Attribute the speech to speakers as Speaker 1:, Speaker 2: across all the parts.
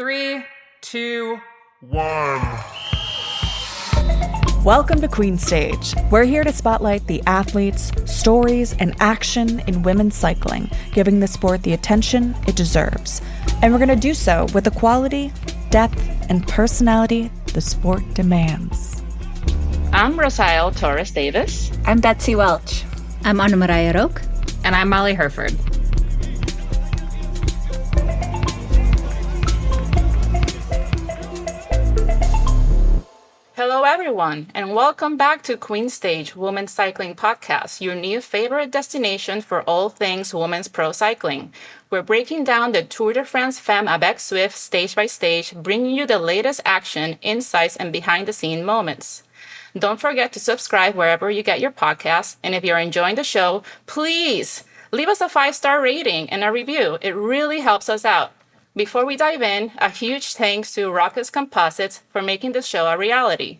Speaker 1: 3, 2, 1.
Speaker 2: Welcome to Queen Stage. We're here to spotlight the athletes, stories, and action in women's cycling, giving the sport the attention it deserves. And we're going to do so with the quality, depth, and personality the sport demands.
Speaker 3: I'm Rosael Torres-Davis.
Speaker 4: I'm Betsy Welch.
Speaker 5: I'm Anne-Marije Rook.
Speaker 1: And I'm Molly Hurford.
Speaker 3: Hello, everyone, and welcome back to Queen Stage Women's Cycling Podcast, your new favorite destination for all things women's pro cycling. We're breaking down the Tour de France Femmes avec Zwift stage by stage, bringing you the latest action, insights, and behind-the-scene moments. Don't forget to subscribe wherever you get your podcasts, and if you're enjoying the show, please leave us a 5-star rating and a review. It really helps us out. Before we dive in, a huge thanks to Rockets Composites for making this show a reality.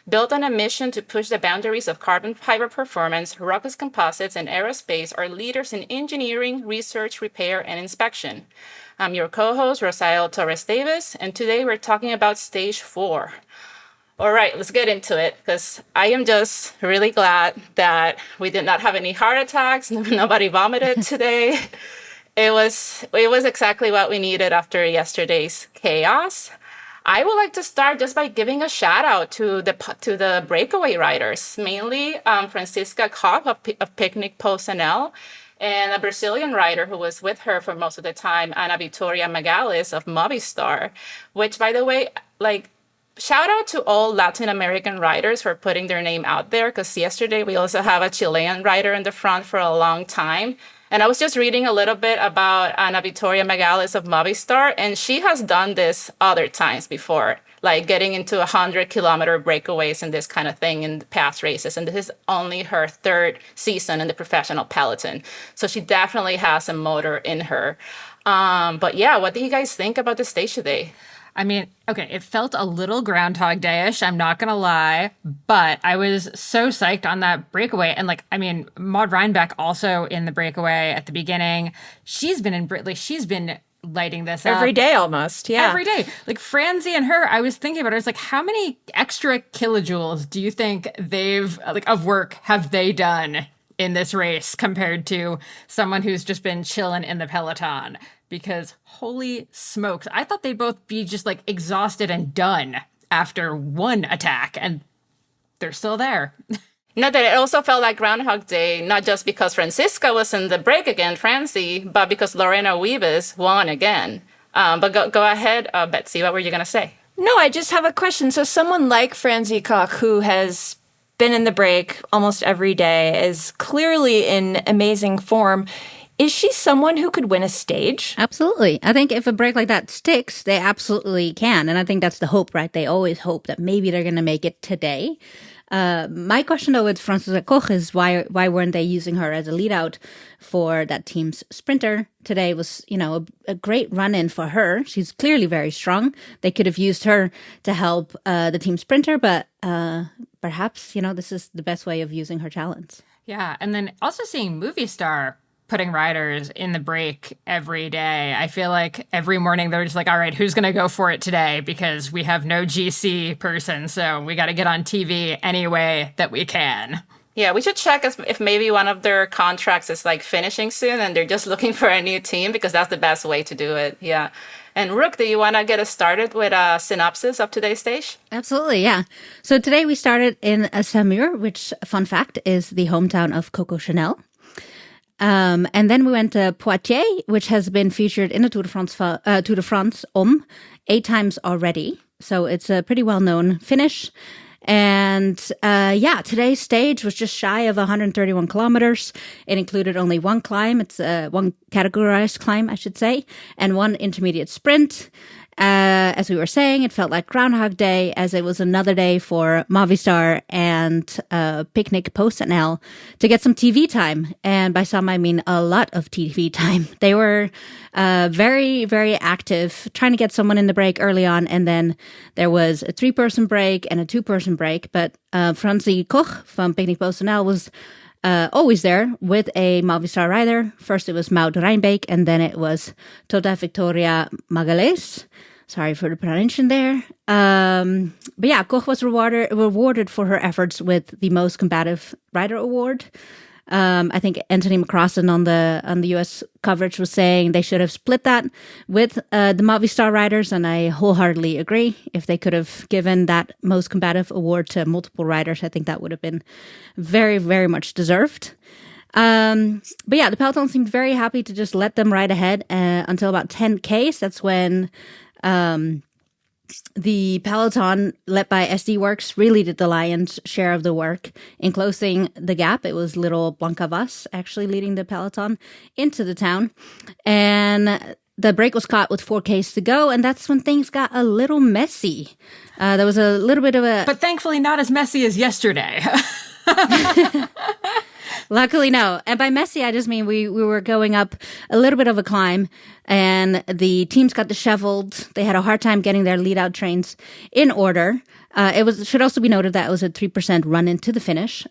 Speaker 3: Built on a mission to push the boundaries of carbon fiber performance, Rockets Composites and Aerospace are leaders in engineering, research, repair, and inspection. I'm your co-host, Rosael Torres-Davis, and today we're talking about Stage 4. All right, let's get into it, because I am just really glad that we did not have any heart attacks, nobody vomited today. It was exactly what we needed after yesterday's chaos. I would like to start just by giving a shout out to the breakaway riders, mainly Francisca of Picnic Post NL, and a Brazilian rider who was with her for most of the time, Ana Victoria Magalis of Movistar, which, by the way, shout out to all Latin American riders for putting their name out there, because yesterday we also have a Chilean rider in the front for a long time. And I was just reading a little bit about Ana Victoria Magalis of Movistar, and she has done this other times before, like getting into 100-kilometer breakaways and this kind of thing in past races. And this is only her third season in the professional peloton. So she definitely has a motor in her. But yeah, what do you guys think about the stage today?
Speaker 1: I mean, okay, it felt a little Groundhog Day-ish, I'm not going to lie, but I was so psyched on that breakaway. And Maud Reinbeck also in the breakaway at the beginning. She's been she's been lighting this up.
Speaker 4: Every day almost, yeah.
Speaker 1: Every day. Francie and her, I was thinking about it. I was like, how many extra kilojoules do you think of work have they done in this race compared to someone who's just been chilling in the peloton? Because holy smokes, I thought they'd both be just exhausted and done after one attack, and they're still there.
Speaker 3: Not that it also felt like Groundhog Day, not just because Francisca was in the break again, Francie, but because Lorena Wiebes won again. But go ahead, Betsy, what were you going to say?
Speaker 4: No, I just have a question. So someone like Francie Koch, who has been in the break almost every day, is clearly in amazing form. Is she someone who could win a stage?
Speaker 5: Absolutely. I think if a break like that sticks, they absolutely can. And I think that's the hope, right? They always hope that maybe they're going to make it today. My question, though, with Francisca Koch is why weren't they using her as a lead out for that team's sprinter? Today was, a great run-in for her. She's clearly very strong. They could have used her to help the team sprinter, but perhaps, this is the best way of using her talents.
Speaker 1: Yeah, and then also seeing Movistar putting riders in the break every day. I feel like every morning they're just like, all right, who's going to go for it today? Because we have no GC person, so we got to get on TV any way that we can.
Speaker 3: Yeah, we should check if maybe one of their contracts is finishing soon and they're just looking for a new team, because that's the best way to do it. Yeah. And Rook, do you want to get us started with a synopsis of today's stage?
Speaker 5: Absolutely, yeah. So today we started in Saumur, which, fun fact, is the hometown of Coco Chanel. And then we went to Poitiers, which has been featured in the Tour de France 8 times already. So it's a pretty well-known finish. And today's stage was just shy of 131 kilometers. It included only one climb. It's one categorized climb, I should say, and one intermediate sprint. As we were saying, it felt like Groundhog Day, as it was another day for Movistar and Picnic Post NL to get some TV time. And by some, I mean a lot of TV time. They were very, very active, trying to get someone in the break early on. And then there was a 3-person break and a 2-person break. But Francie Koch from Picnic Post NL was always there with a Movistar rider. First it was Maud Reinbeek, and then it was Tota Victoria Magalis. Sorry for the pronunciation there. But yeah, Koch was rewarded for her efforts with the Most Combative Rider Award. I think Anthony McCrossan on the US coverage was saying they should have split that with the Movistar riders, and I wholeheartedly agree. If they could have given that Most Combative Award to multiple riders, I think that would have been very, very much deserved. But yeah, the peloton seemed very happy to just let them ride ahead until about 10Ks. That's when the peloton, led by SD Works, really did the lion's share of the work in closing the gap. It was little Blanca Vos actually leading the peloton into the town. And the break was caught with 4Ks to go, and that's when things got a little messy. There was a little bit of a...
Speaker 1: But thankfully not as messy as yesterday.
Speaker 5: Luckily, no. And by messy, I just mean we were going up a little bit of a climb, and the teams got disheveled. They had a hard time getting their lead-out trains in order. Should also be noted that it was a 3% run into the finish.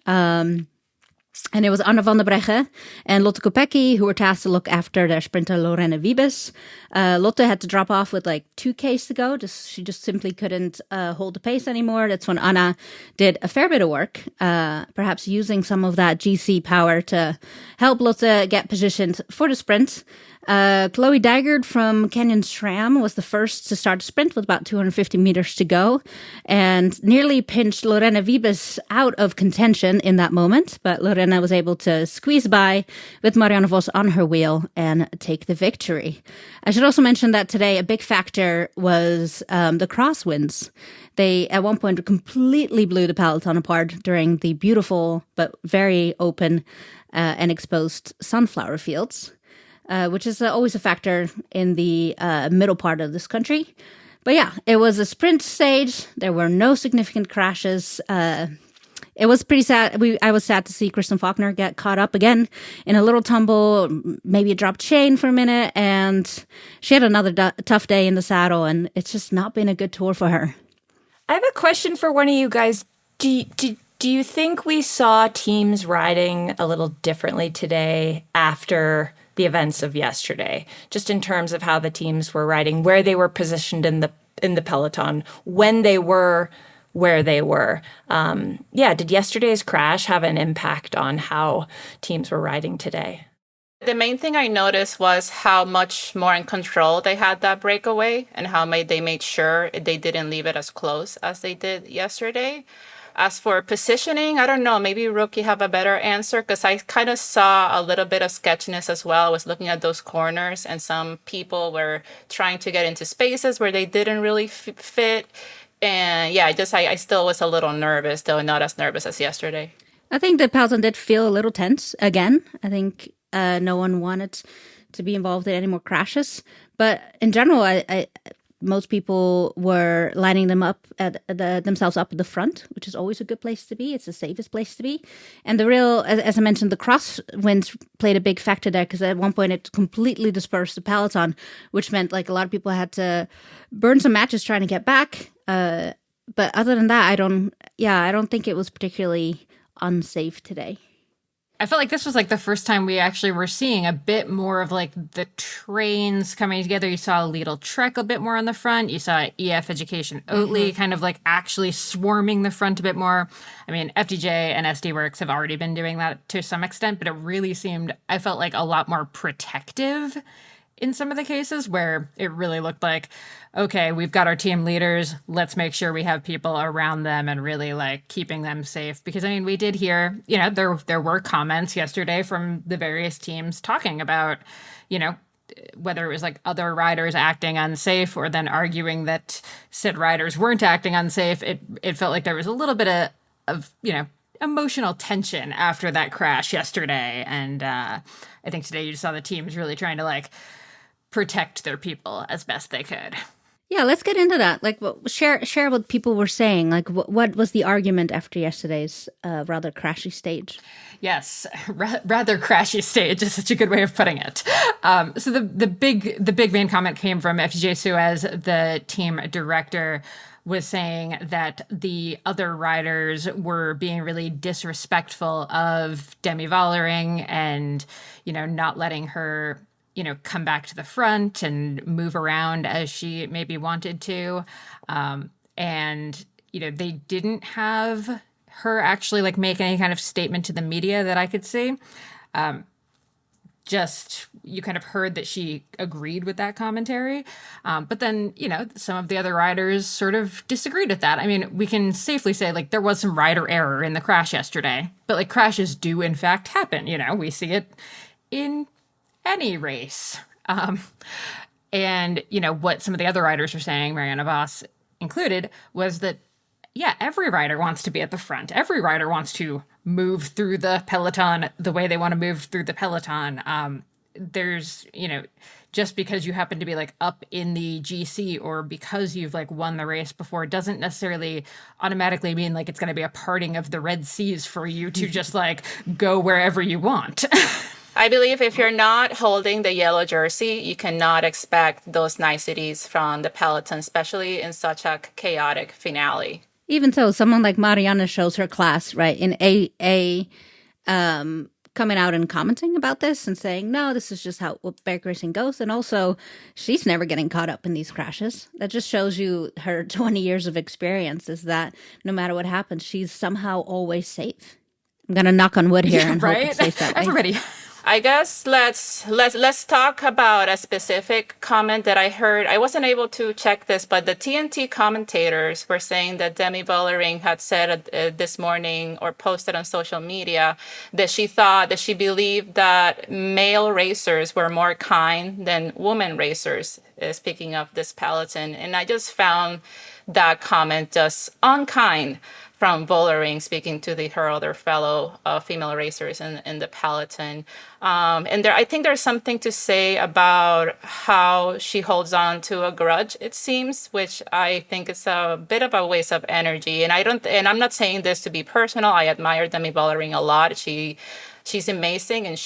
Speaker 5: And it was Anne van der Breggen and Lotte Kopecky who were tasked to look after their sprinter Lorena Wiebes. Lotte had to drop off with like 2Ks to go. She just simply couldn't hold the pace anymore. That's when Anna did a fair bit of work, perhaps using some of that GC power to help Lotte get positioned for the sprint. Chloe Dijgaard from Canyon SRAM was the first to start the sprint with about 250 meters to go and nearly pinched Lorena Wiebes out of contention in that moment. But Lorena was able to squeeze by with Marianne Vos on her wheel and take the victory. I should also mention that today a big factor was the crosswinds. They, at one point, completely blew the peloton apart during the beautiful but very open and exposed sunflower fields. Which is always a factor in the middle part of this country. But yeah, it was a sprint stage. There were no significant crashes. It was pretty sad. I was sad to see Kristen Faulkner get caught up again in a little tumble, maybe a dropped chain for a minute, and she had another tough day in the saddle, and it's just not been a good tour for her.
Speaker 4: I have a question for one of you guys. Do you think we saw teams riding a little differently today after the events of yesterday, just in terms of how the teams were riding, where they were positioned in the peloton, when they were where they were? Did yesterday's crash have an impact on how teams were riding today?
Speaker 3: The main thing I noticed was how much more in control they had that breakaway and how they made sure they didn't leave it as close as they did yesterday. As for positioning, I don't know, maybe Rook, you have a better answer, because I kind of saw a little bit of sketchiness as well. I was looking at those corners, and some people were trying to get into spaces where they didn't really fit. And yeah, I still was a little nervous, though not as nervous as yesterday.
Speaker 5: I think the peloton did feel a little tense again. I think no one wanted to be involved in any more crashes. But in general, most people were lining themselves up at the front, which is always a good place to be. It's the safest place to be. And as I mentioned, the crosswinds played a big factor there, because at one point it completely dispersed the peloton, which meant like a lot of people had to burn some matches trying to get back. But other than that, I don't think it was particularly unsafe today.
Speaker 1: I felt like this was like the first time we actually were seeing a bit more of like the trains coming together. You saw Lidl Trek a bit more on the front. You saw EF Education Oatly kind of like actually swarming the front a bit more. I mean, FDJ and SD Works have already been doing that to some extent, but it really I felt like a lot more protective in some of the cases, where it really looked like, okay, we've got our team leaders, let's make sure we have people around them and really like keeping them safe. Because I mean, we did hear, there were comments yesterday from the various teams talking about, whether it was like other riders acting unsafe or then arguing that said riders weren't acting unsafe. It felt like there was a little bit of emotional tension after that crash yesterday. And I think today you just saw the teams really trying to like protect their people as best they could.
Speaker 5: Yeah, let's get into that. Like, share what people were saying. Like, what was the argument after yesterday's rather crashy stage?
Speaker 1: Yes, rather crashy stage is such a good way of putting it. So the big main comment came from FJ Suez, the team director, was saying that the other riders were being really disrespectful of Demi Vollering and, not letting her come back to the front and move around as she maybe wanted to. And, they didn't have her actually like make any kind of statement to the media that I could see. Just you kind of heard that she agreed with that commentary. But then, some of the other riders sort of disagreed with that. I mean, we can safely say like there was some rider error in the crash yesterday, but like crashes do in fact happen. We see it in any race. And, what some of the other riders were saying, Marianne Vos included, was that, yeah, every rider wants to be at the front. Every rider wants to move through the peloton the way they want to move through the peloton. There's, just because you happen to be like up in the GC or because you've like won the race before doesn't necessarily automatically mean like it's going to be a parting of the Red Seas for you to just like go wherever you want.
Speaker 3: I believe if you're not holding the yellow jersey, you cannot expect those niceties from the peloton, especially in such a chaotic finale.
Speaker 5: Even so, someone like Marianne shows her class, right, in AA, coming out and commenting about this and saying, no, this is just how bike racing goes. And also, she's never getting caught up in these crashes. That just shows you her 20 years of experience is that no matter what happens, she's somehow always safe. I'm going to knock on wood here and hope it stays that way.
Speaker 1: Everybody.
Speaker 3: I guess let's talk about a specific comment that I heard. I wasn't able to check this, but the TNT commentators were saying that Demi Vollering had said this morning or posted on social media that she believed that male racers were more kind than women racers, speaking of this peloton. And I just found that comment just unkind from Vollering speaking to her other fellow female racers in the peloton. And I think there's something to say about how she holds on to a grudge, it seems, which I think is a bit of a waste of energy. And I'm not saying this to be personal. I admire Demi Vollering a lot. She's amazing, and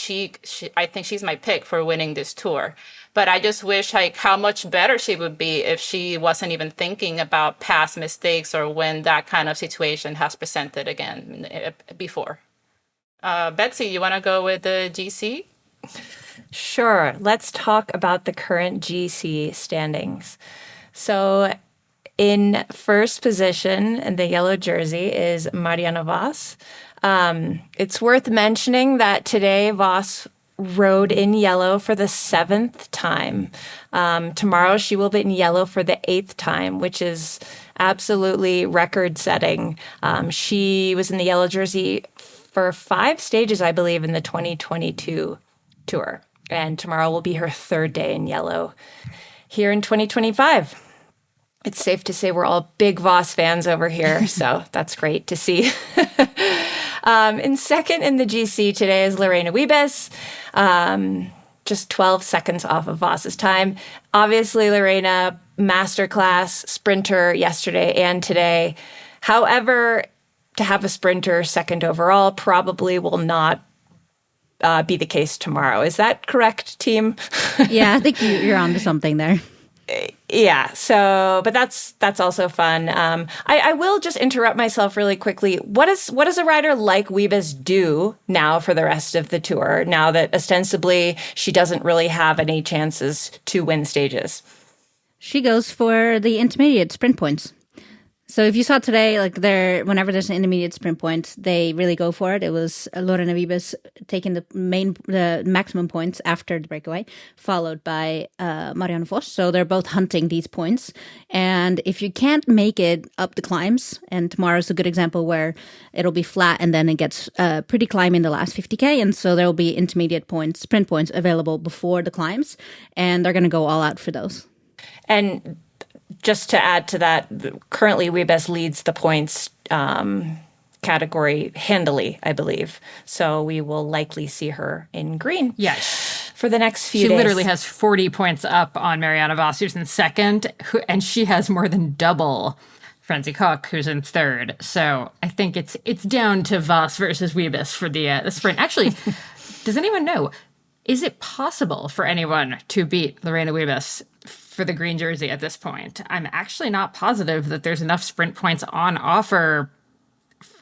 Speaker 3: I think she's my pick for winning this tour. But I just wish how much better she would be if she wasn't even thinking about past mistakes or when that kind of situation has presented again before. Betsy, you want to go with the GC?
Speaker 4: Sure. Let's talk about the current GC standings. So in first position in the yellow jersey is Marianne Vos. It's worth mentioning that today Vos rode in yellow for the 7th time. Tomorrow she will be in yellow for the 8th time, which is absolutely record-setting. She was in the yellow jersey for 5 stages, I believe, in the 2022 tour. And tomorrow will be her 3rd day in yellow here in 2025. It's safe to say we're all big Vos fans over here, so that's great to see. In second in the GC today is Lorena Wiebes, just 12 seconds off of Vos's time. Obviously, Lorena, masterclass sprinter yesterday and today. However, to have a sprinter second overall probably will not be the case tomorrow. Is that correct, team?
Speaker 5: Yeah, I think you're onto something there.
Speaker 4: Yeah. So, but that's also fun. I will just interrupt myself really quickly. What does a rider like Wiebes do now for the rest of the tour? Now that ostensibly she doesn't really have any chances to win stages.
Speaker 5: She goes for the intermediate sprint points. So if you saw today, like whenever there's an intermediate sprint point, they really go for it. It was Lorena Wiebes taking the maximum points after the breakaway, followed by Marianne Vos. So they're both hunting these points. And if you can't make it up the climbs, and tomorrow's a good example where it'll be flat and then it gets pretty climb in the last 50K. And so there will be intermediate points, sprint points available before the climbs. And they're going to go all out for those.
Speaker 4: And just to add to that, currently Wiebes leads the points category handily, I believe. So we will likely see her in green.
Speaker 1: Yes.
Speaker 4: For the next few days.
Speaker 1: She literally has 40 points up on Marianne Vos, who's in second, and she has more than double Francisca, who's in third. So I think it's down to Vos versus Wiebes for the sprint. Actually, does anyone know, is it possible for anyone to beat Lorena Wiebes for the green jersey at this point? I'm actually not positive that there's enough sprint points on offer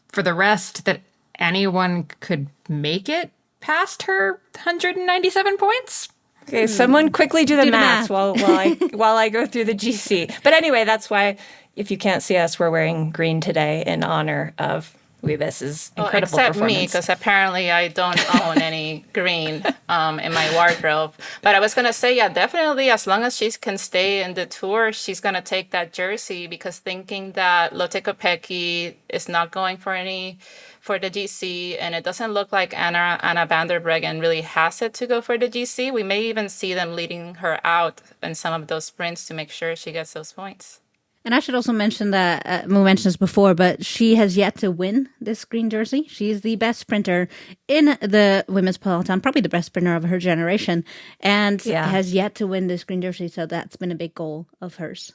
Speaker 1: for the rest that anyone could make it past her 197 points.
Speaker 4: Okay, someone quickly do the
Speaker 5: the
Speaker 4: math,
Speaker 5: math.
Speaker 4: while I go through the GC. But anyway, that's why if you can't see us, we're wearing green today in honor of Wiebes' incredible
Speaker 3: except
Speaker 4: performance.
Speaker 3: me, because apparently I don't own any green in my wardrobe. But I was going to say, yeah, definitely, as long as she can stay in the Tour, she's going to take that jersey, because thinking that Lotte Kopecky is not going for the GC, and it doesn't look like Anna van der Breggen really has it to go for the GC. We may even see them leading her out in some of those sprints to make sure she gets those points.
Speaker 5: And I should also mention that, we mentioned this before, but she has yet to win this green jersey. She's the best sprinter in the women's peloton, probably the best sprinter of her generation, and has yet to win this green jersey. So that's been a big goal of hers.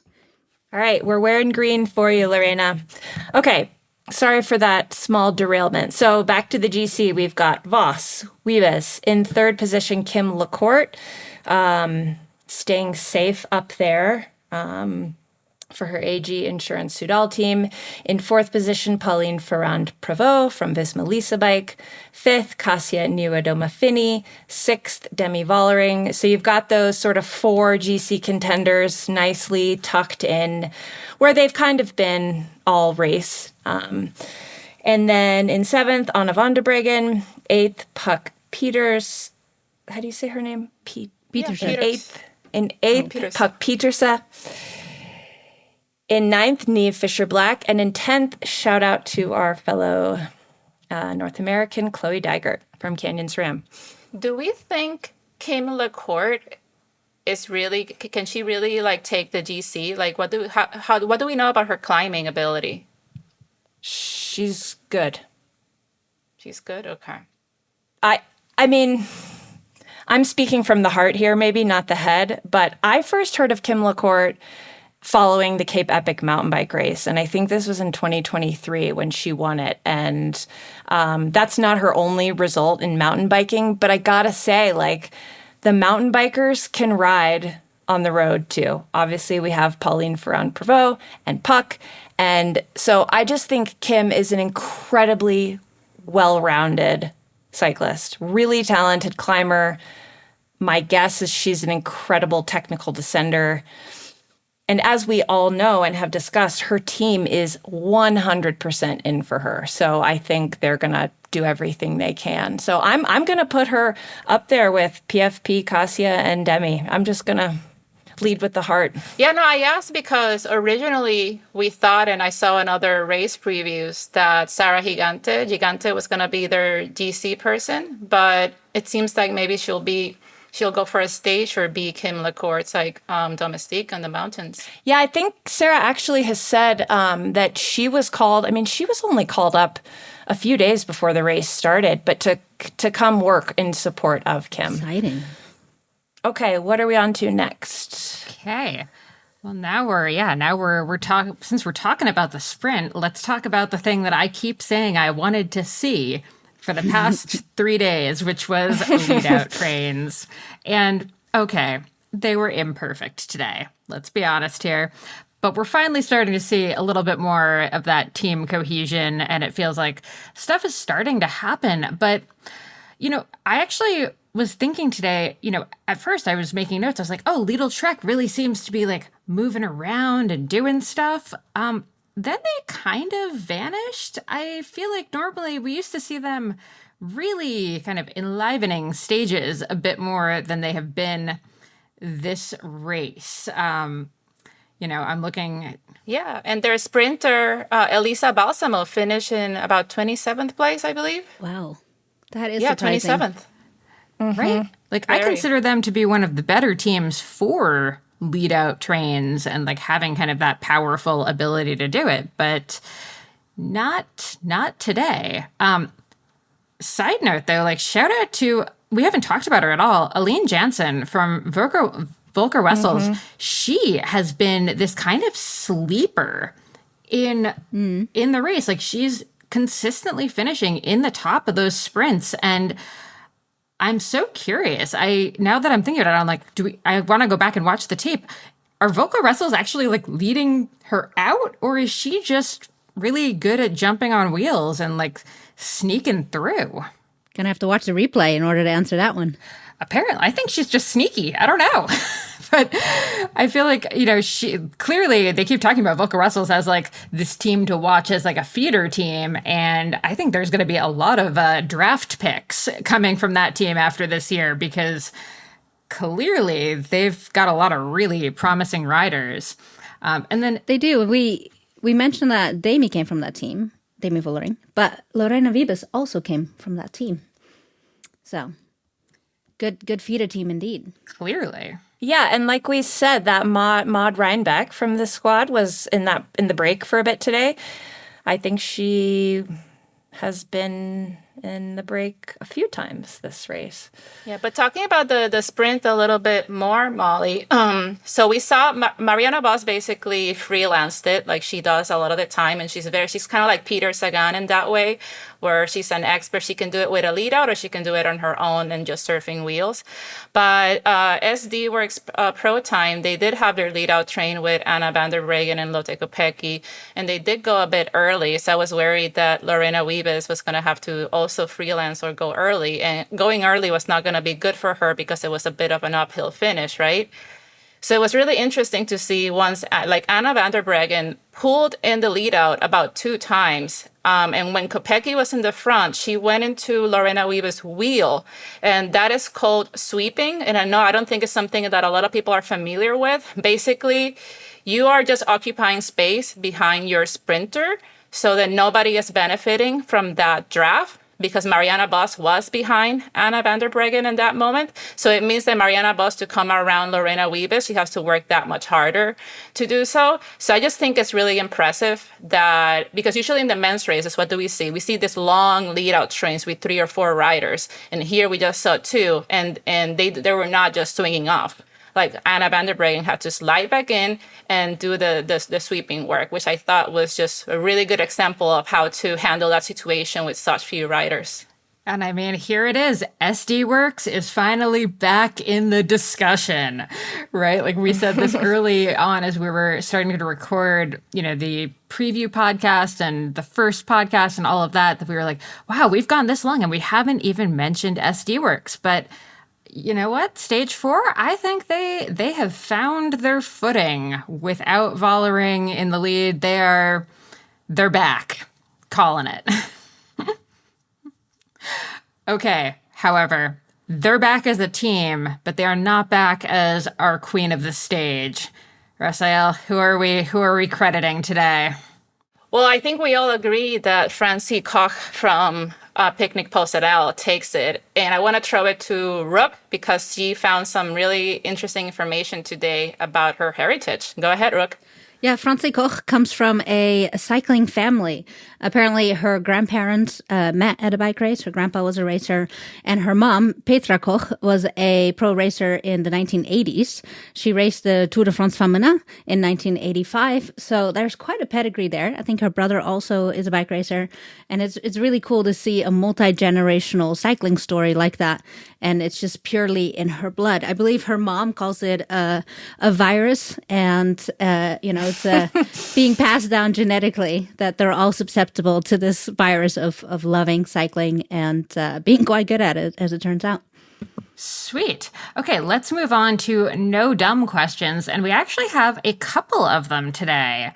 Speaker 4: All right, we're wearing green for you, Lorena. Okay, sorry for that small derailment. So back to the GC, we've got Vos, Wiebes. In third position, Kim Lacourt, staying safe up there. For her AG Insurance Soudal team. In fourth position, Pauline Ferrand-Prévot from Visma Lease Bike. Fifth, Kasia Nieuwendomefini. Sixth, Demi Vollering. So you've got those sort of 4 GC contenders nicely tucked in where they've kind of been all race. And then in seventh, Anna van der Breggen. Eighth, Puck Peters. How do you say her name?
Speaker 5: Petersen.
Speaker 4: In eighth, Puck Petersen. In ninth, Neve Fisher-Black. And in 10th, shout out to our fellow North American, Chloe Dygert from Canyon SRAM.
Speaker 3: Do we think Kim Lacourt can she really like take the GC? Like, what do we know about her climbing ability?
Speaker 4: She's good.
Speaker 3: She's good? Okay.
Speaker 4: I mean, I'm speaking from the heart here, maybe not the head, but I first heard of Kim Lacourt following the Cape Epic mountain bike race. And I think this was in 2023 when she won it. And that's not her only result in mountain biking. But I gotta say, like, the mountain bikers can ride on the road too. Obviously, we have Pauline Ferrand-Prévot and Puck. And so I just think Kim is an incredibly well-rounded cyclist, really talented climber. My guess is she's an incredible technical descender. And as we all know and have discussed, her team is 100% in for her. So I think they're going to do everything they can. So I'm going to put her up there with PFP, Kasia, and Demi. I'm just going to lead with the heart.
Speaker 3: Yeah, no, I asked because originally we thought, and I saw in other race previews, that Sarah Gigante was going to be their GC person. But it seems like maybe she'll go for a stage or be Kim Lacourt's like domestique on the mountains.
Speaker 4: Yeah, I think Sarah actually has said that she was called. I mean, she was only called up a few days before the race started, but to come work in support of Kim.
Speaker 5: Exciting.
Speaker 4: Okay, what are we on to next?
Speaker 1: Okay. Well, now we're talking, since we're talking about the sprint, let's talk about the thing that I keep saying I wanted to see for the past 3 days, which was lead-out trains. And, okay, they were imperfect today. Let's be honest here. But we're finally starting to see a little bit more of that team cohesion, and it feels like stuff is starting to happen. But, I actually was thinking today, at first I was making notes. I was like, oh, Lidl Trek really seems to be, like, moving around and doing stuff. Then they kind of vanished. I feel like normally we used to see them really kind of enlivening stages a bit more than they have been this race. I'm looking.
Speaker 3: Yeah, and their sprinter, Elisa Balsamo, finished in about 27th place, I believe.
Speaker 5: Wow. That is surprising.
Speaker 3: 27th.
Speaker 1: Mm-hmm. Right? Like, I consider them to be one of the better teams for lead out trains and like having kind of that powerful ability to do it, but not today. Side note though, like shout out to, we haven't talked about her at all, Aline Jansen from Volker Wessels. Mm-hmm. She has been this kind of sleeper in the race. Like she's consistently finishing in the top of those sprints, and I'm so curious. Now that I'm thinking about it, I'm like, I want to go back and watch the tape. Are Volker Wessels actually like leading her out, or is she just really good at jumping on wheels and like sneaking through?
Speaker 5: Gonna have to watch the replay in order to answer that one.
Speaker 1: apparently, I think she's just sneaky. I don't know. But I feel like, she clearly, they keep talking about Volker Russell's as like this team to watch as like a feeder team. And I think there's going to be a lot of draft picks coming from that team after this year, because clearly they've got a lot of really promising riders. And then
Speaker 5: they do. We mentioned that Demi came from that team, Demi Vollering, but Lorena Wiebes also came from that team. So good feeder team indeed.
Speaker 1: Clearly.
Speaker 4: Yeah, and like we said, that Maud Reinbeck from the squad was in the break for a bit today. I think she has been in the break a few times this race.
Speaker 3: Yeah, but talking about the sprint a little bit more, Molly. So we saw Marianne Vos basically freelanced it like she does a lot of the time, and she's kind of like Peter Sagan in that way, where she's an expert. She can do it with a lead out, or she can do it on her own and just surfing wheels. But SD Works Pro Time, they did have their lead out train with Anna van der Breggen and Lotte Kopecky, and they did go a bit early. So I was worried that Lorena Wiebes was going to have to also freelance or go early, and going early was not going to be good for her because it was a bit of an uphill finish, right? So it was really interesting to see once, like Anna van der Breggen pulled in the lead out about 2 times. And when Kopecky was in the front, she went into Lorena Wiebes' wheel, and that is called sweeping. And I don't think it's something that a lot of people are familiar with. Basically, you are just occupying space behind your sprinter so that nobody is benefiting from that draft, because Marianne Vos was behind Anna van der Breggen in that moment. So it means that Marianne Vos, to come around Lorena Wiebes, she has to work that much harder to do so. So I just think it's really impressive that, because usually in the men's races, what do we see? We see this long lead-out trains with 3 or 4 riders. And here we just saw 2, and they were not just swinging off. Like Anna van der Breggen had to slide back in and do the sweeping work, which I thought was just a really good example of how to handle that situation with such few riders.
Speaker 1: And I mean, here it is. SD Works is finally back in the discussion, right? Like we said this early on as we were starting to record, the preview podcast and the first podcast and all of that we were like, wow, we've gone this long and we haven't even mentioned SD Works. But you know what? Stage 4, I think they have found their footing without Vollering in the lead. They're back. Calling it. Okay. However, they're back as a team, but they are not back as our queen of the stage. Rosael, who are we crediting today?
Speaker 3: Well, I think we all agree that Francie Koch from Picnic Posadel takes it. And I want to throw it to Rook because she found some really interesting information today about her heritage. Go ahead, Rook.
Speaker 5: Yeah, Francie Koch comes from a cycling family. Apparently, her grandparents met at a bike race. Her grandpa was a racer, and her mom, Petra Koch, was a pro racer in the 1980s. She raced the Tour de France Femmes in 1985, so there's quite a pedigree there. I think her brother also is a bike racer, and it's really cool to see a multi-generational cycling story like that, and it's just purely in her blood. I believe her mom calls it a virus, and it's being passed down genetically, that they're all susceptible to this virus of loving cycling and being quite good at it, as it turns out.
Speaker 1: Sweet. Okay, let's move on to no dumb questions, and we actually have a couple of them today.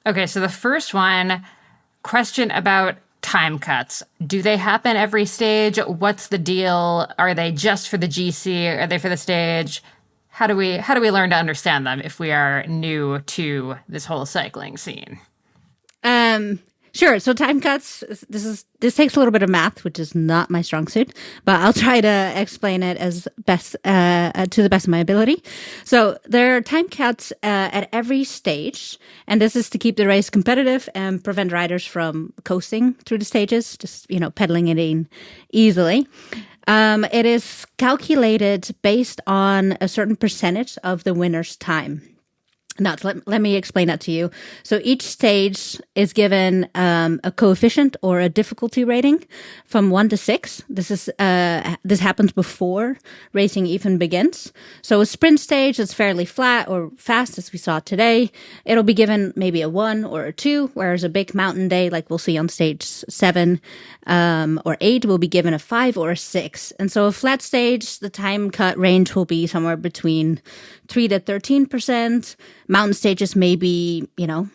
Speaker 1: Okay, so the first one, question about time cuts. Do they happen every stage? What's the deal? Are they just for the GC? Are they for the stage? How do we learn to understand them if we are new to this whole cycling scene?
Speaker 5: Sure. So time cuts, this takes a little bit of math, which is not my strong suit, but I'll try to explain it as best, to the best of my ability. So there are time cuts, at every stage, and this is to keep the race competitive and prevent riders from coasting through the stages, just, pedaling it in easily. It is calculated based on a certain percentage of the winner's time. No, let me explain that to you. So each stage is given a coefficient or a difficulty rating from 1 to 6. This happens before racing even begins. So a sprint stage is fairly flat or fast, as we saw today. It'll be given maybe a 1 or a 2, whereas a big mountain day, like we'll see on stage 7 or 8, will be given a 5 or a 6. And so a flat stage, the time cut range will be somewhere between 3 to 13%. Mountain stages may be,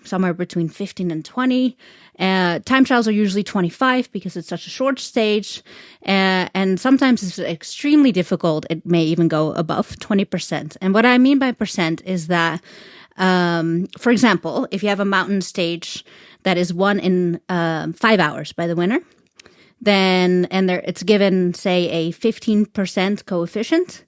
Speaker 5: somewhere between 15 and 20. Time trials are usually 25 because it's such a short stage. And sometimes it's extremely difficult. It may even go above 20%. And what I mean by percent is that, for example, if you have a mountain stage that is won in 5 hours by the winner, then, it's given, say, a 15% coefficient,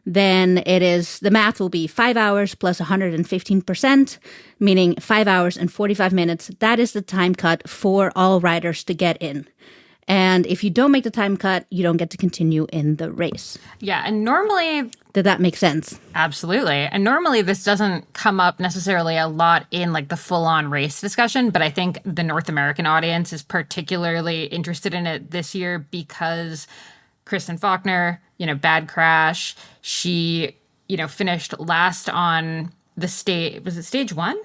Speaker 5: then the math will be 5 hours plus 115%, meaning 5 hours and 45 minutes. That is the time cut for all riders to get in. And if you don't make the time cut, you don't get to continue in the race.
Speaker 1: Yeah, and normally...
Speaker 5: Did that make sense?
Speaker 1: Absolutely. And normally this doesn't come up necessarily a lot in like the full-on race discussion, but I think the North American audience is particularly interested in it this year because Kristen Faulkner, bad crash. She, finished last on the stage. Was it stage 1?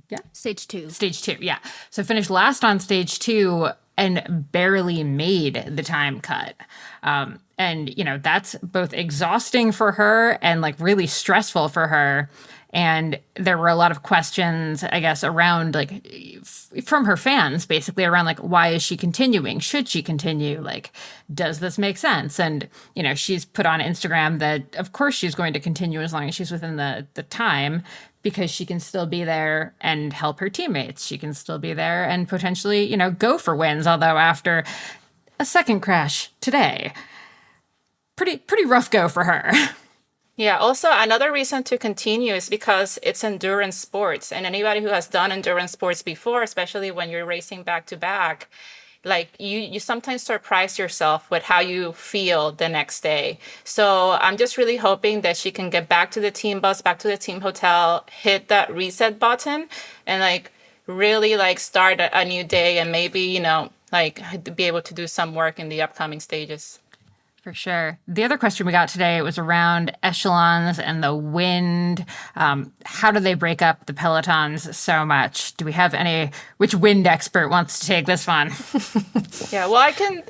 Speaker 1: Yeah.
Speaker 5: Stage 2.
Speaker 1: Stage 2, yeah. So finished last on stage 2 and barely made the time cut. And, that's both exhausting for her and like really stressful for her. And there were a lot of questions, I guess, around like from her fans, basically around like, why is she continuing? Should she continue? Like, does this make sense? And, she's put on Instagram that, of course, she's going to continue as long as she's within the time because she can still be there and help her teammates. She can still be there and potentially, go for wins. Although after a second crash today, pretty rough go for her.
Speaker 3: Yeah, also another reason to continue is because it's endurance sports. And anybody who has done endurance sports before, especially when you're racing back to back, like you sometimes surprise yourself with how you feel the next day. So I'm just really hoping that she can get back to the team bus, back to the team hotel, hit that reset button and like really like start a new day and maybe, be able to do some work in the upcoming stages.
Speaker 1: For sure. The other question we got today was around echelons and the wind. How do they break up the pelotons so much? Do we have which wind expert wants to take this one?
Speaker 3: Yeah, well, I can,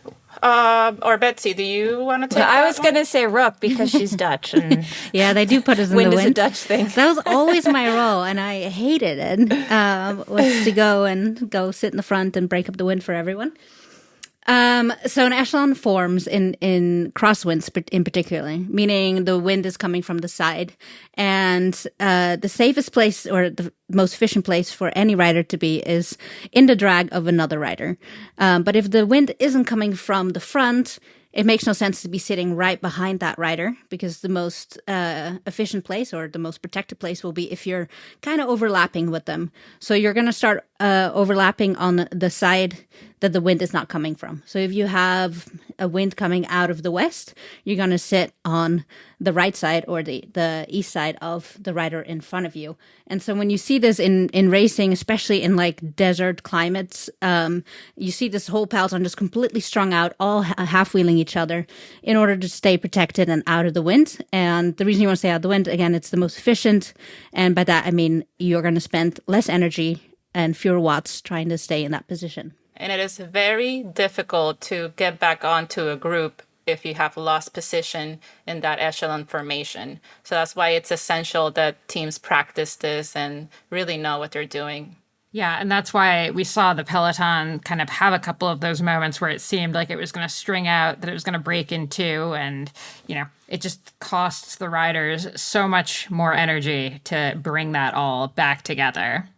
Speaker 3: or Betsy, do you want to take
Speaker 4: I was going to say Rook because she's Dutch. And
Speaker 5: yeah, they do put us in
Speaker 4: wind
Speaker 5: the
Speaker 4: is
Speaker 5: wind.
Speaker 4: a Dutch thing.
Speaker 5: That was always my role, and I hated it, was to go sit in the front and break up the wind for everyone. So an echelon forms in crosswinds in particular, meaning the wind is coming from the side. And the safest place or the most efficient place for any rider to be is in the drag of another rider. But if the wind isn't coming from the front, it makes no sense to be sitting right behind that rider because the most efficient place or the most protected place will be if you're kind of overlapping with them. So you're going to start overlapping on the side that the wind is not coming from. So if you have a wind coming out of the west, you're going to sit on the right side or the east side of the rider in front of you. And so when you see this in racing, especially in like desert climates, you see this whole peloton just completely strung out, all half-wheeling each other in order to stay protected and out of the wind. And the reason you want to stay out of the wind, again, it's the most efficient. And by that, I mean, you're going to spend less energy and fewer watts trying to stay in that position.
Speaker 3: And it is very difficult to get back onto a group if you have lost position in that echelon formation. So that's why it's essential that teams practice this and really know what they're doing.
Speaker 1: Yeah, and that's why we saw the peloton kind of have a couple of those moments where it seemed like it was going to string out, that it was going to break in two, and, it just costs the riders so much more energy to bring that all back together.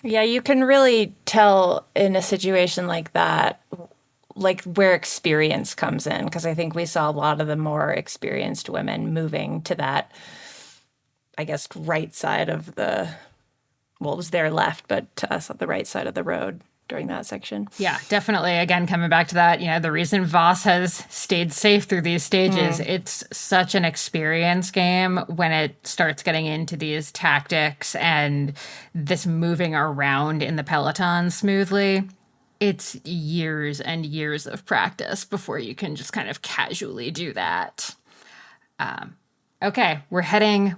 Speaker 4: Yeah, you can really tell in a situation like that, like where experience comes in, because I think we saw a lot of the more experienced women moving to that, I guess, right side of it was their left, but to us on the right side of the road during that section.
Speaker 1: Yeah, definitely. Again, coming back to that, the reason Vos has stayed safe through these stages, it's such an experience game when it starts getting into these tactics and this moving around in the peloton smoothly. It's years and years of practice before you can just kind of casually do that. Okay, we're heading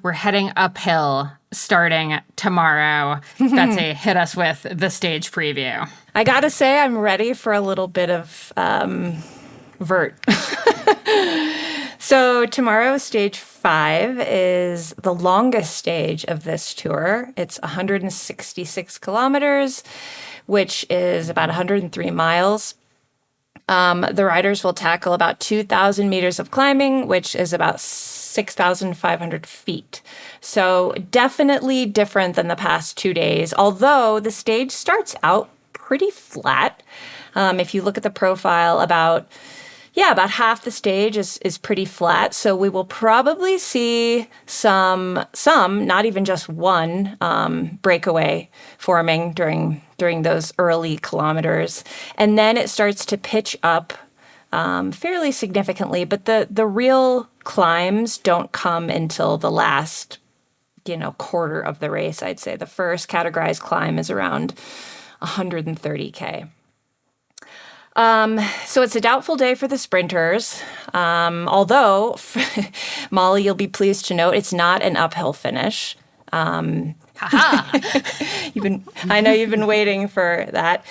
Speaker 1: uphill starting tomorrow. Betsy, hit us with the stage preview.
Speaker 4: I gotta say, I'm ready for a little bit of vert. So tomorrow, stage 5 is the longest stage of this tour. It's 166 kilometers, which is about 103 miles. The riders will tackle about 2,000 meters of climbing, which is about 6,500 feet. So definitely different than the past 2 days, although the stage starts out pretty flat. If you look at the profile, about half the stage is pretty flat. So we will probably see some, not even just one, breakaway forming during those early kilometers. And then it starts to pitch up fairly significantly, but the real climbs don't come until the last, quarter of the race, I'd say. The first categorized climb is around 130K. So it's a doubtful day for the sprinters, although, Molly, you'll be pleased to note it's not an uphill finish. I know you've been waiting for that.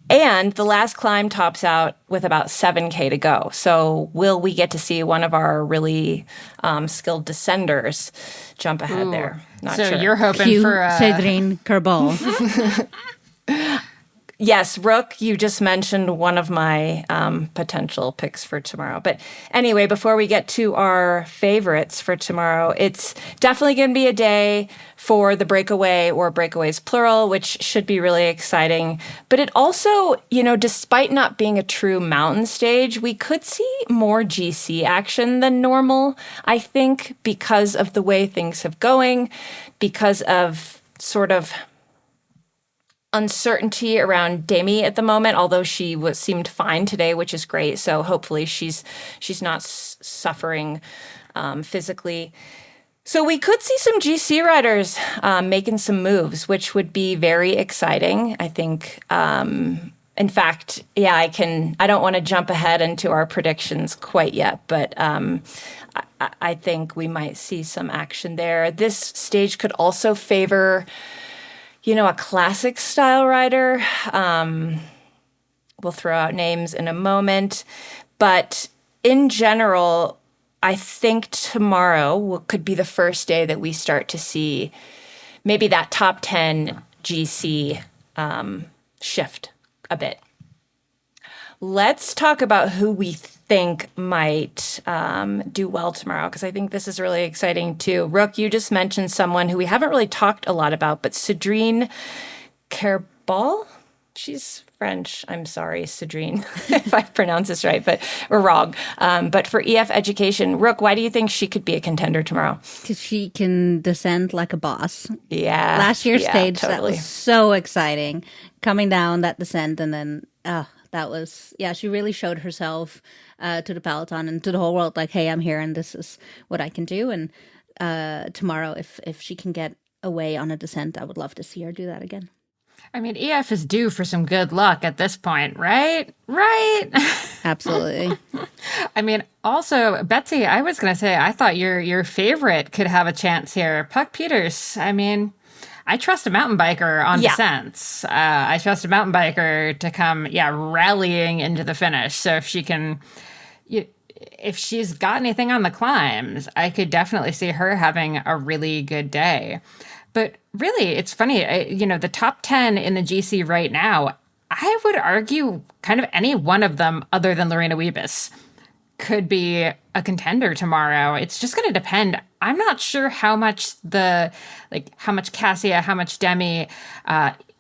Speaker 4: And the last climb tops out with about 7K to go. So will we get to see one of our really skilled descenders jump ahead there? Not
Speaker 1: so
Speaker 4: sure.
Speaker 1: You're hoping for
Speaker 5: Cedrine Kerbal.
Speaker 4: Yes, Rook, you just mentioned one of my potential picks for tomorrow. But anyway, before we get to our favorites for tomorrow, it's definitely going to be a day for the breakaway, or breakaways plural, which should be really exciting. But it also, despite not being a true mountain stage, we could see more GC action than normal, I think, because of the way things have going, because of sort of uncertainty around Demi at the moment, although she seemed fine today, which is great. So hopefully she's not suffering physically. So we could see some GC riders making some moves, which would be very exciting, I think. In fact, I don't want to jump ahead into our predictions quite yet, but I think we might see some action there. This stage could also favor a classic style rider. We'll throw out names in a moment. But in general, I think tomorrow could be the first day that we start to see maybe that top 10 GC shift a bit. Let's talk about who we think might do well tomorrow, because I think this is really exciting too. Rook, you just mentioned someone who we haven't really talked a lot about, but Cedrine Kerbal. She's French. I'm sorry, Cedrine, if I pronounce this right, but we're wrong. But for EF Education, Rook, why do you think she could be a contender tomorrow?
Speaker 5: Because she can descend like a boss.
Speaker 4: Yeah.
Speaker 5: Last year's stage,
Speaker 4: totally.
Speaker 5: That was so exciting. Coming down that descent, and then that was, she really showed herself to the peloton and to the whole world, like, hey, I'm here and this is what I can do. And tomorrow, if she can get away on a descent, I would love to see her do that again.
Speaker 1: I mean, EF is due for some good luck at this point, right? Right?
Speaker 5: Absolutely.
Speaker 1: I mean, also, Betsy, I was going to say, I thought your favorite could have a chance here. Puck Peters. I mean, I trust a mountain biker on descents. I trust a mountain biker to come, rallying into the finish. So if she can, if she's got anything on the climbs, I could definitely see her having a really good day. But really, it's funny, the top 10 in the GC right now, I would argue kind of any one of them other than Lorena Wiebes could be a contender tomorrow. It's just going to depend. I'm not sure how much Cassia, how much Demi,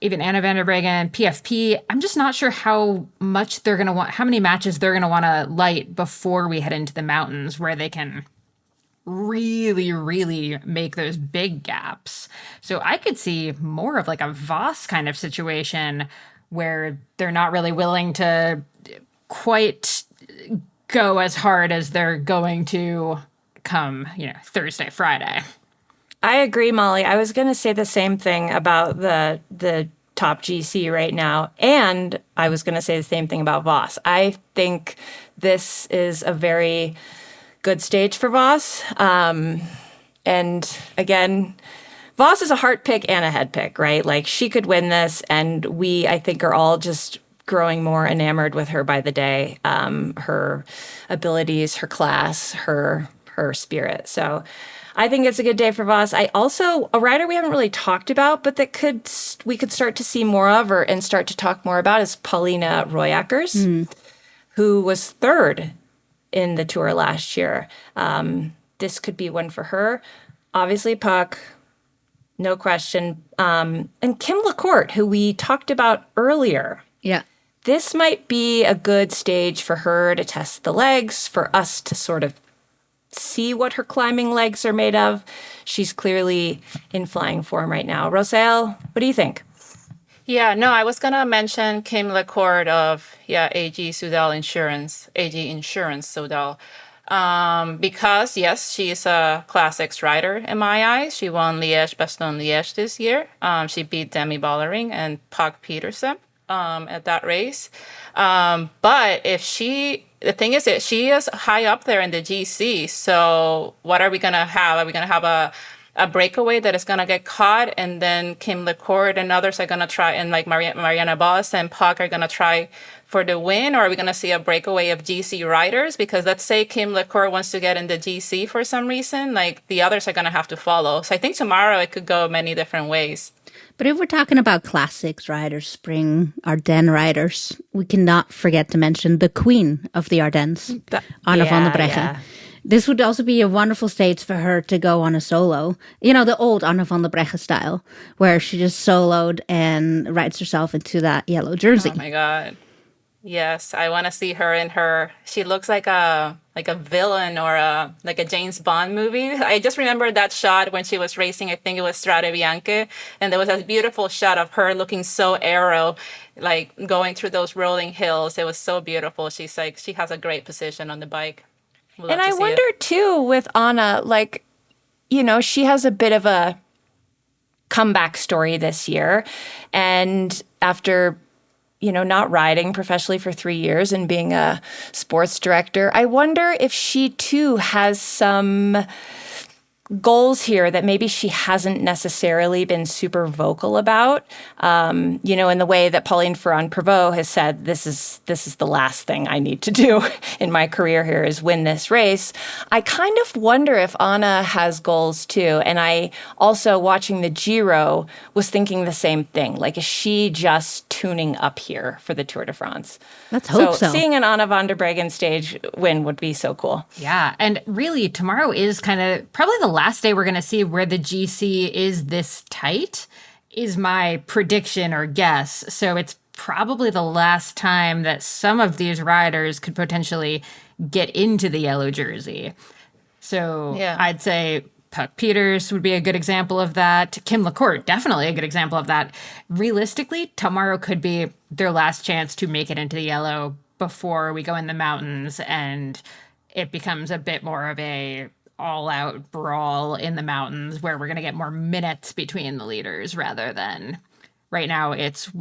Speaker 1: even Anna van der Breggen, PFP, I'm just not sure how much they're going to want, how many matches they're going to want to light before we head into the mountains where they can really, really make those big gaps. So I could see more of like a Vos kind of situation where they're not really willing to quite go as hard as they're going to come, Thursday, Friday.
Speaker 4: I agree, Molly. I was going to say the same thing about the top GC right now. And I was going to say the same thing about Vos. I think this is a very good stage for Vos. And again, Vos is a heart pick and a head pick, right? Like, she could win this, and we, I think, are all just growing more enamored with her by the day. Her abilities, her class, her spirit. So I think it's a good day for Vos. A rider we haven't really talked about, but that we could start to see more of and start to talk more about is Paulina Royackers, who was third in the Tour last year. This could be one for her. Obviously, Puck, no question. And Kim LaCourte, who we talked about earlier.
Speaker 5: Yeah.
Speaker 4: This might be a good stage for her to test the legs, for us to sort of see what her climbing legs are made of. She's clearly in flying form right now. Rosael, what do you think?
Speaker 3: Yeah, no, I was going to mention Kim LaCourte of, AG Insurance Soudal. Because, yes, she's a Class X rider in my eyes. She won Liège-Bastogne-Liège this year. She beat Demi Vollering and Pog Petersen at that race. But the thing is that she is high up there in the GC. So what are we going to have? Are we going to have a breakaway that is going to get caught, and then Kim LaCourte and others are going to try, and like Marianne Vos and Puck are going to try for the win? Or are we going to see a breakaway of GC riders? Because let's say Kim LaCourte wants to get in the GC for some reason, like, the others are going to have to follow. So I think tomorrow it could go many different ways.
Speaker 5: But if we're talking about classics riders, spring Ardennes riders, we cannot forget to mention the queen of the Ardennes, Anne van der Breggen.
Speaker 4: Yeah.
Speaker 5: This would also be a wonderful stage for her to go on a solo. The old Anne van der Breggen style, where she just soloed and writes herself into that yellow jersey.
Speaker 3: Oh my God. Yes, I want to see her in she looks like a villain or a James Bond movie. I just remember that shot when she was racing, I think it was Strade Bianche, and there was a beautiful shot of her looking so aero, like going through those rolling hills. It was so beautiful. She has a great position on the bike.
Speaker 4: And I wonder too with Anna, she has a bit of a comeback story this year, and after not riding professionally for 3 years and being a sports director, I wonder if she too has some goals here that maybe she hasn't necessarily been super vocal about. In the way that Pauline Ferrand-Prévot has said, this is the last thing I need to do in my career here is win this race. I kind of wonder if Anna has goals too. And I also, watching the Giro, was thinking the same thing. Like, is she just tuning up here for the Tour de France?
Speaker 5: Let's hope so.
Speaker 4: Seeing an Anna van der Breggen stage win would be so cool.
Speaker 1: Yeah, and really, tomorrow is kind of probably the last day we're going to see where the GC is this tight, is my prediction or guess. So it's probably the last time that some of these riders could potentially get into the yellow jersey. So yeah. I'd say Puck Peters would be a good example of that. Kim LaCourte, definitely a good example of that. Realistically, tomorrow could be their last chance to make it into the yellow before we go in the mountains and it becomes a bit more of a all-out brawl in the mountains where we're going to get more minutes between the leaders rather than right now it's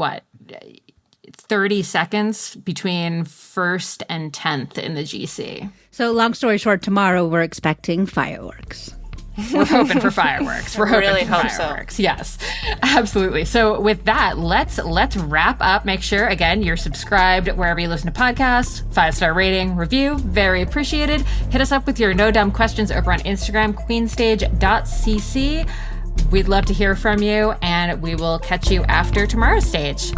Speaker 1: 30 seconds between first and 10th in the GC.
Speaker 5: So long story short, tomorrow we're expecting fireworks.
Speaker 1: We're hoping for fireworks. We're hoping
Speaker 3: really
Speaker 1: for
Speaker 3: hope
Speaker 1: fireworks.
Speaker 3: so.
Speaker 1: Yes, absolutely. So with that, let's wrap up. Make sure, again, you're subscribed wherever you listen to podcasts. 5-star rating, review, very appreciated. Hit us up with your no dumb questions over on Instagram, queenstage.cc. We'd love to hear from you, and we will catch you after tomorrow's stage.